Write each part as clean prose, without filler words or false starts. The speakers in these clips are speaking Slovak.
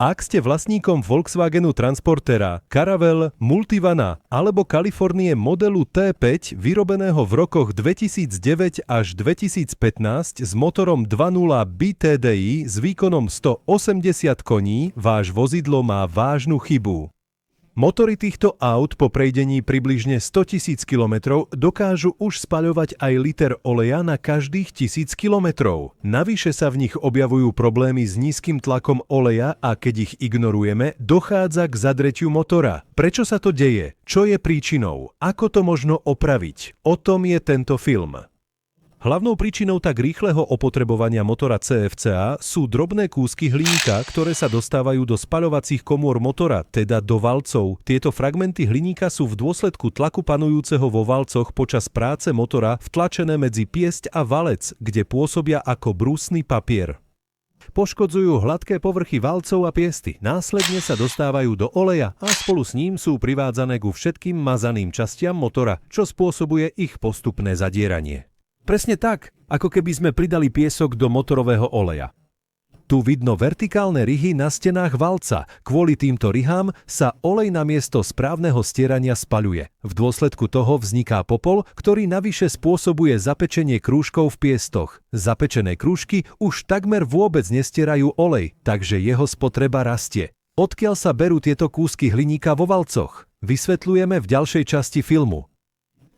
Ak ste vlastníkom Volkswagenu Transportera, Caravelle, Multivana alebo Kalifornie modelu T5 vyrobeného v rokoch 2009 až 2015 s motorom 2.0 BTDI s výkonom 180 koní, váš vozidlo má vážnu chybu. Motory týchto aut po prejdení približne 100 000 km dokážu už spaľovať aj liter oleja na každých 1000 km. Navyše sa v nich objavujú problémy s nízkym tlakom oleja a keď ich ignorujeme, dochádza k zadretiu motora. Prečo sa to deje? Čo je príčinou? Ako to možno opraviť? O tom je tento film. Hlavnou príčinou tak rýchleho opotrebovania motora CFCA sú drobné kúsky hliníka, ktoré sa dostávajú do spaľovacích komôr motora, teda do valcov. Tieto fragmenty hliníka sú v dôsledku tlaku panujúceho vo valcoch počas práce motora vtlačené medzi piesť a valec, kde pôsobia ako brúsny papier. Poškodzujú hladké povrchy valcov a piesty, následne sa dostávajú do oleja a spolu s ním sú privádzané ku všetkým mazaným častiam motora, čo spôsobuje ich postupné zadieranie. Presne tak, ako keby sme pridali piesok do motorového oleja. Tu vidno vertikálne ryhy na stenách valca. Kvôli týmto ryhám sa olej namiesto správneho stierania spaľuje. V dôsledku toho vzniká popol, ktorý navyše spôsobuje zapečenie krúžkov v piestoch. Zapečené krúžky už takmer vôbec nestierajú olej, takže jeho spotreba rastie. Odkiaľ sa berú tieto kúsky hliníka vo valcoch? Vysvetľujeme v ďalšej časti filmu.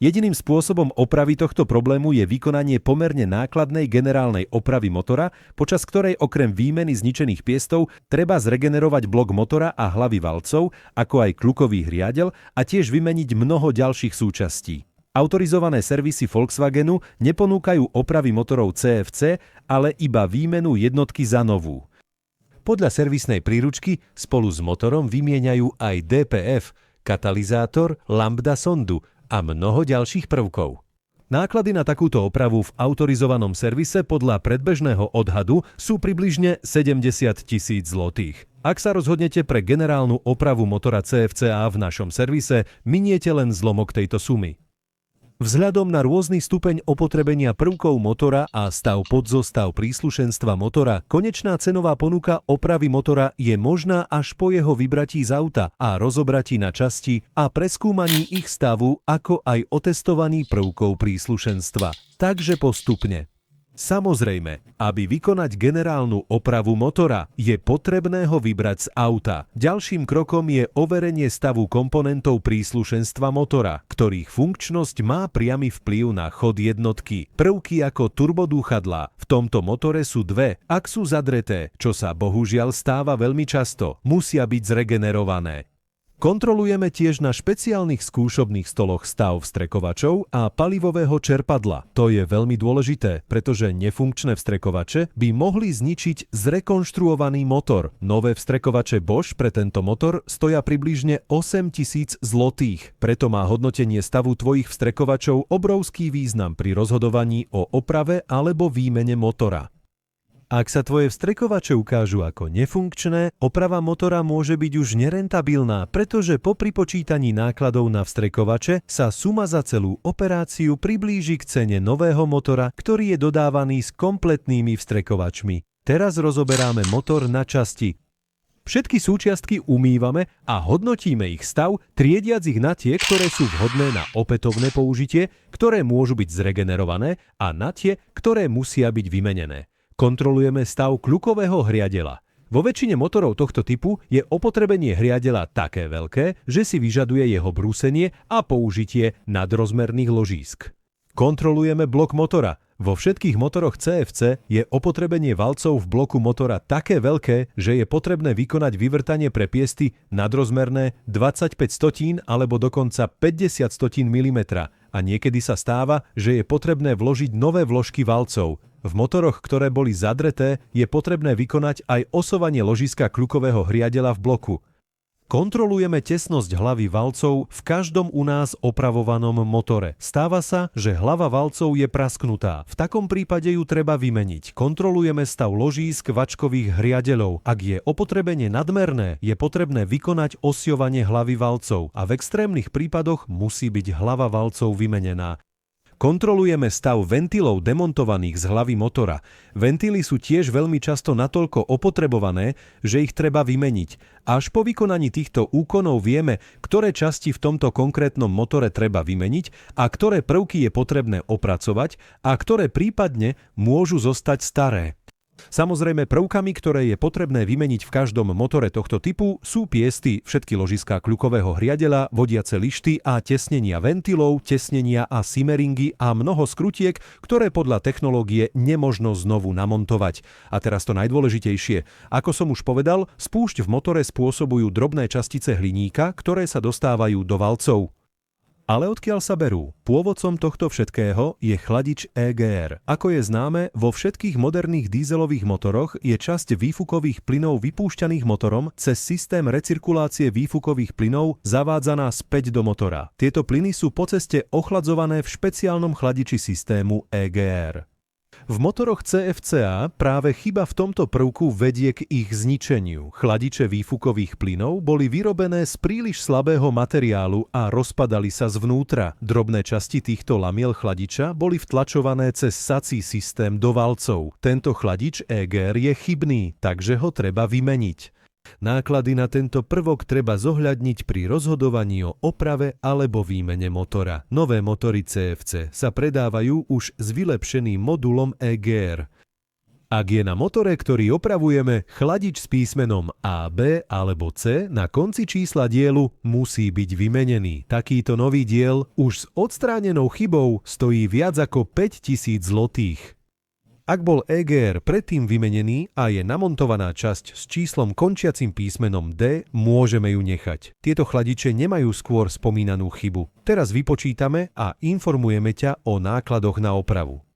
Jediným spôsobom opravy tohto problému je vykonanie pomerne nákladnej generálnej opravy motora, počas ktorej okrem výmeny zničených piestov treba zregenerovať blok motora a hlavy valcov, ako aj kľukových riadel a tiež vymeniť mnoho ďalších súčastí. Autorizované servisy Volkswagenu neponúkajú opravy motorov CFC, ale iba výmenu jednotky za novú. Podľa servisnej príručky spolu s motorom vymieňajú aj DPF, katalizátor, lambda sondu a mnoho ďalších prvkov. Náklady na takúto opravu v autorizovanom servise podľa predbežného odhadu sú približne 70 000 zlotých. Ak sa rozhodnete pre generálnu opravu motora CFCA v našom servise, miniete len zlomok tejto sumy. Vzhľadom na rôzny stupeň opotrebenia prvkov motora a stav podzostav príslušenstva motora, konečná cenová ponuka opravy motora je možná až po jeho vybratí z auta a rozobratí na časti a preskúmaní ich stavu, ako aj otestovaní prvkov príslušenstva. Takže postupne. Samozrejme, aby vykonať generálnu opravu motora, je potrebné ho vybrať z auta. Ďalším krokom je overenie stavu komponentov príslušenstva motora, ktorých funkčnosť má priamy vplyv na chod jednotky. Prvky ako turbodúchadlá v tomto motore sú dve. Ak sú zadreté, čo sa bohužiaľ stáva veľmi často, musia byť zregenerované. Kontrolujeme tiež na špeciálnych skúšobných stoloch stav vstrekovačov a palivového čerpadla. To je veľmi dôležité, pretože nefunkčné vstrekovače by mohli zničiť zrekonštruovaný motor. Nové vstrekovače Bosch pre tento motor stoja približne 8 000 zlotých. Preto má hodnotenie stavu tvojich vstrekovačov obrovský význam pri rozhodovaní o oprave alebo výmene motora. Ak sa tvoje vstrekovače ukážu ako nefunkčné, oprava motora môže byť už nerentabilná, pretože po pripočítaní nákladov na vstrekovače sa suma za celú operáciu priblíži k cene nového motora, ktorý je dodávaný s kompletnými vstrekovačmi. Teraz rozoberáme motor na časti. Všetky súčiastky umývame a hodnotíme ich stav, triediac ich na tie, ktoré sú vhodné na opätovné použitie, ktoré môžu byť zregenerované a na tie, ktoré musia byť vymenené. Kontrolujeme stav kľukového hriadela. Vo väčšine motorov tohto typu je opotrebenie hriadela také veľké, že si vyžaduje jeho brúsenie a použitie nadrozmerných ložísk. Kontrolujeme blok motora. Vo všetkých motoroch CFC je opotrebenie valcov v bloku motora také veľké, že je potrebné vykonať vyvrtanie pre piesty nadrozmerné 25 stotín alebo dokonca 50 stotín mm a niekedy sa stáva, že je potrebné vložiť nové vložky valcov. V motoroch, ktoré boli zadreté, je potrebné vykonať aj osovanie ložiska kľukového hriadela v bloku. Kontrolujeme tesnosť hlavy valcov v každom u nás opravovanom motore. Stáva sa, že hlava valcov je prasknutá. V takom prípade ju treba vymeniť. Kontrolujeme stav ložísk vačkových hriadeľov. Ak je opotrebenie nadmerné, je potrebné vykonať osiovanie hlavy valcov a v extrémnych prípadoch musí byť hlava valcov vymenená. Kontrolujeme stav ventilov demontovaných z hlavy motora. Ventily sú tiež veľmi často natoľko opotrebované, že ich treba vymeniť. Až po vykonaní týchto úkonov vieme, ktoré časti v tomto konkrétnom motore treba vymeniť a ktoré prvky je potrebné opracovať a ktoré prípadne môžu zostať staré. Samozrejme, prvkami, ktoré je potrebné vymeniť v každom motore tohto typu, sú piesty, všetky ložiská kľukového hriadeľa, vodiace lišty a tesnenia ventilov, tesnenia a simmeringy a mnoho skrutiek, ktoré podľa technológie nemožno znovu namontovať. A teraz to najdôležitejšie. Ako som už povedal, spúšť v motore spôsobujú drobné častice hliníka, ktoré sa dostávajú do valcov. Ale odkiaľ sa berú? Pôvodcom tohto všetkého je chladič EGR. Ako je známe, vo všetkých moderných dízelových motoroch je časť výfukových plynov vypúšťaných motorom cez systém recirkulácie výfukových plynov zavádzaná späť do motora. Tieto plyny sú po ceste ochladzované v špeciálnom chladiči systému EGR. V motoroch CFCA práve chyba v tomto prvku vedie k ich zničeniu. Chladiče výfukových plynov boli vyrobené z príliš slabého materiálu a rozpadali sa zvnútra. Drobné časti týchto lamiel chladiča boli vtlačované cez sací systém do valcov. Tento chladič EGR je chybný, takže ho treba vymeniť. Náklady na tento prvok treba zohľadniť pri rozhodovaní o oprave alebo výmene motora. Nové motory CFC sa predávajú už s vylepšeným modulom EGR. Ak je na motore, ktorý opravujeme, chladič s písmenom A, B alebo C, na konci čísla dielu musí byť vymenený. Takýto nový diel už s odstránenou chybou stojí viac ako 5000 zlotých. Ak bol EGR predtým vymenený a je namontovaná časť s číslom končiacim písmenom D, môžeme ju nechať. Tieto chladiče nemajú skôr spomínanú chybu. Teraz vypočítame a informujeme ťa o nákladoch na opravu.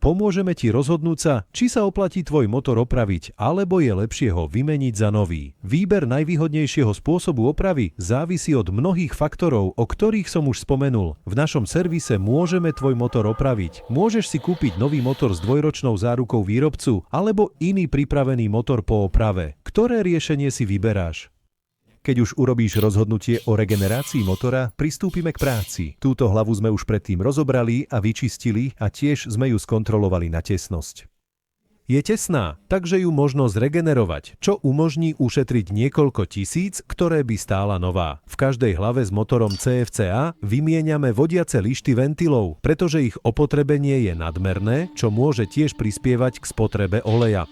Pomôžeme ti rozhodnúť sa, či sa oplatí tvoj motor opraviť, alebo je lepšie ho vymeniť za nový. Výber najvýhodnejšieho spôsobu opravy závisí od mnohých faktorov, o ktorých som už spomenul. V našom servise môžeme tvoj motor opraviť. Môžeš si kúpiť nový motor s dvojročnou zárukou výrobcu, alebo iný pripravený motor po oprave. Ktoré riešenie si vyberáš? Keď už urobíš rozhodnutie o regenerácii motora, pristúpime k práci. Túto hlavu sme už predtým rozobrali a vyčistili a tiež sme ju skontrolovali na tesnosť. Je tesná, takže ju možno zregenerovať, čo umožní ušetriť niekoľko tisíc, ktoré by stála nová. V každej hlave s motorom CFCA vymieňame vodiace lišty ventilov, pretože ich opotrebenie je nadmerné, čo môže tiež prispievať k spotrebe oleja.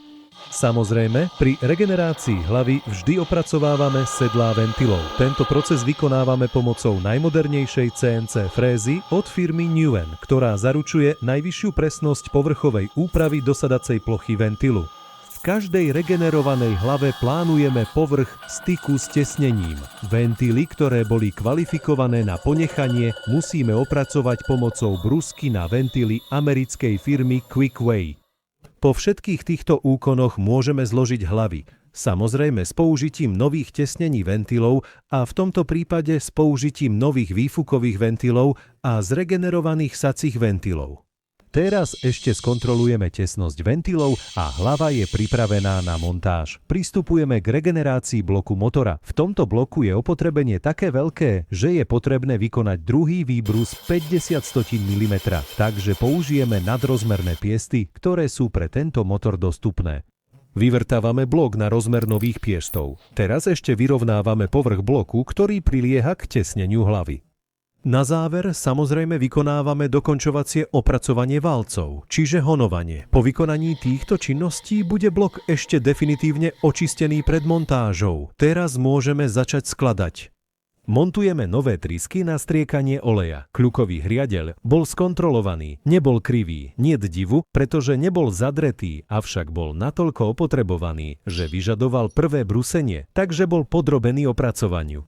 Samozrejme, pri regenerácii hlavy vždy opracovávame sedlá ventilov. Tento proces vykonávame pomocou najmodernejšej CNC frézy od firmy Newen, ktorá zaručuje najvyššiu presnosť povrchovej úpravy dosadacej plochy ventilu. V každej regenerovanej hlave plánujeme povrch styku s tesnením. Ventily, ktoré boli kvalifikované na ponechanie, musíme opracovať pomocou brusky na ventily americkej firmy Quickway. Po všetkých týchto úkonoch môžeme zložiť hlavy, samozrejme s použitím nových tesnení ventilov a v tomto prípade s použitím nových výfukových ventilov a zregenerovaných sacích ventilov. Teraz ešte skontrolujeme tesnosť ventilov a hlava je pripravená na montáž. Pristupujeme k regenerácii bloku motora. V tomto bloku je opotrebenie také veľké, že je potrebné vykonať druhý výbrus 50 mm, takže použijeme nadrozmerné piesty, ktoré sú pre tento motor dostupné. Vyvrtávame blok na rozmer nových piestov. Teraz ešte vyrovnávame povrch bloku, ktorý prilieha k tesneniu hlavy. Na záver samozrejme vykonávame dokončovacie opracovanie valcov, čiže honovanie. Po vykonaní týchto činností bude blok ešte definitívne očistený pred montážou. Teraz môžeme začať skladať. Montujeme nové trysky na striekanie oleja. Kľukový hriadeľ bol skontrolovaný, nebol krivý, niet divu, pretože nebol zadretý, avšak bol natoľko opotrebovaný, že vyžadoval prvé brusenie, takže bol podrobený opracovaniu.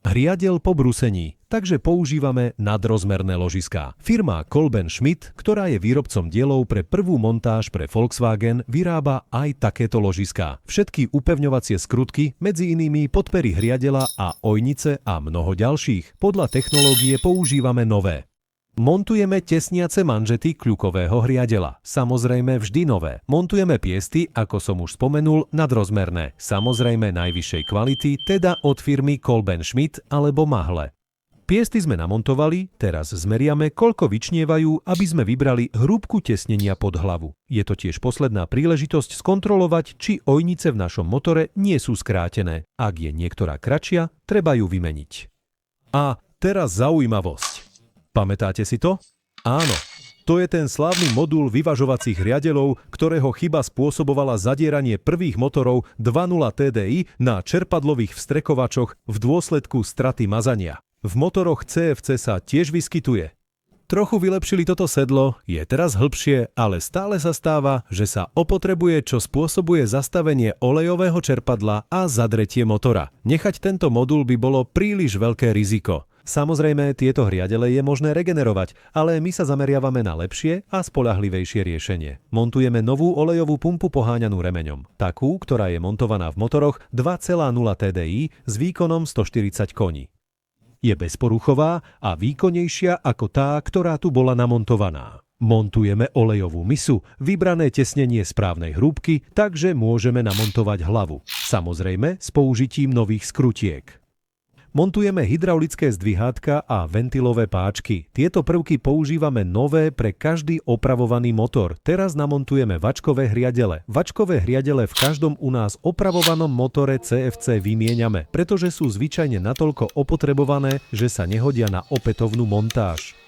Hriadeľ po brusení, takže používame nadrozmerné ložiská. Firma Kolben Schmidt, ktorá je výrobcom dielov pre prvú montáž pre Volkswagen, vyrába aj takéto ložiská. Všetky upevňovacie skrutky, medzi inými podpery hriadeľa a ojnice a mnoho ďalších. Podľa technológie používame nové. Montujeme tesniace manžety kľukového hriadeľa. Samozrejme vždy nové. Montujeme piesty, ako som už spomenul, nadrozmerné. Samozrejme najvyššej kvality, teda od firmy Kolben Schmidt alebo Mahle. Piesty sme namontovali, teraz zmeriame, koľko vyčnievajú, aby sme vybrali hrúbku tesnenia pod hlavu. Je to tiež posledná príležitosť skontrolovať, či ojnice v našom motore nie sú skrátené. Ak je niektorá kratšia, treba ju vymeniť. A teraz zaujímavosť. Pamätáte si to? Áno. To je ten slávny modul vyvažovacích riadeľov, ktorého chyba spôsobovala zadieranie prvých motorov 2.0 TDI na čerpadlových vstrekovačoch v dôsledku straty mazania. V motoroch CFC sa tiež vyskytuje. Trochu vylepšili toto sedlo, je teraz hĺbšie, ale stále sa stáva, že sa opotrebuje, čo spôsobuje zastavenie olejového čerpadla a zadretie motora. Nechať tento modul by bolo príliš veľké riziko. Samozrejme, tieto hriadele je možné regenerovať, ale my sa zameriavame na lepšie a spoľahlivejšie riešenie. Montujeme novú olejovú pumpu poháňanú remeňom. Takú, ktorá je montovaná v motoroch 2.0 TDI s výkonom 140 koní. Je bezporuchová a výkonnejšia ako tá, ktorá tu bola namontovaná. Montujeme olejovú misu, vybrané tesnenie správnej hrúbky, takže môžeme namontovať hlavu. Samozrejme s použitím nových skrutiek. Montujeme hydraulické zdvihátka a ventilové páčky. Tieto prvky používame nové pre každý opravovaný motor. Teraz namontujeme vačkové hriadele. Vačkové hriadele v každom u nás opravovanom motore CFC vymieňame, pretože sú zvyčajne natoľko opotrebované, že sa nehodia na opätovnú montáž.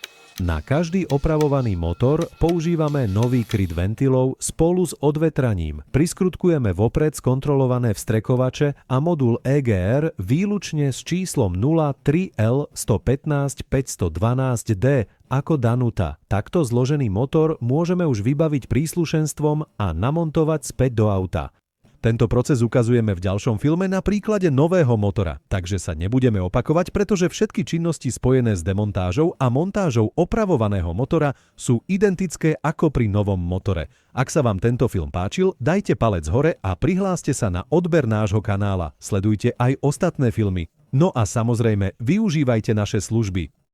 Na každý opravovaný motor používame nový kryt ventilov spolu s odvetraním. Priskrutkujeme vopred skontrolované vstrekovače a modul EGR výlučne s číslom 03L115512D ako Danuta. Takto zložený motor môžeme už vybaviť príslušenstvom a namontovať späť do auta. Tento proces ukazujeme v ďalšom filme na príklade nového motora, takže sa nebudeme opakovať, pretože všetky činnosti spojené s demontážou a montážou opravovaného motora sú identické ako pri novom motore. Ak sa vám tento film páčil, dajte palec hore a prihláste sa na odber nášho kanála. Sledujte aj ostatné filmy. No a samozrejme, využívajte naše služby.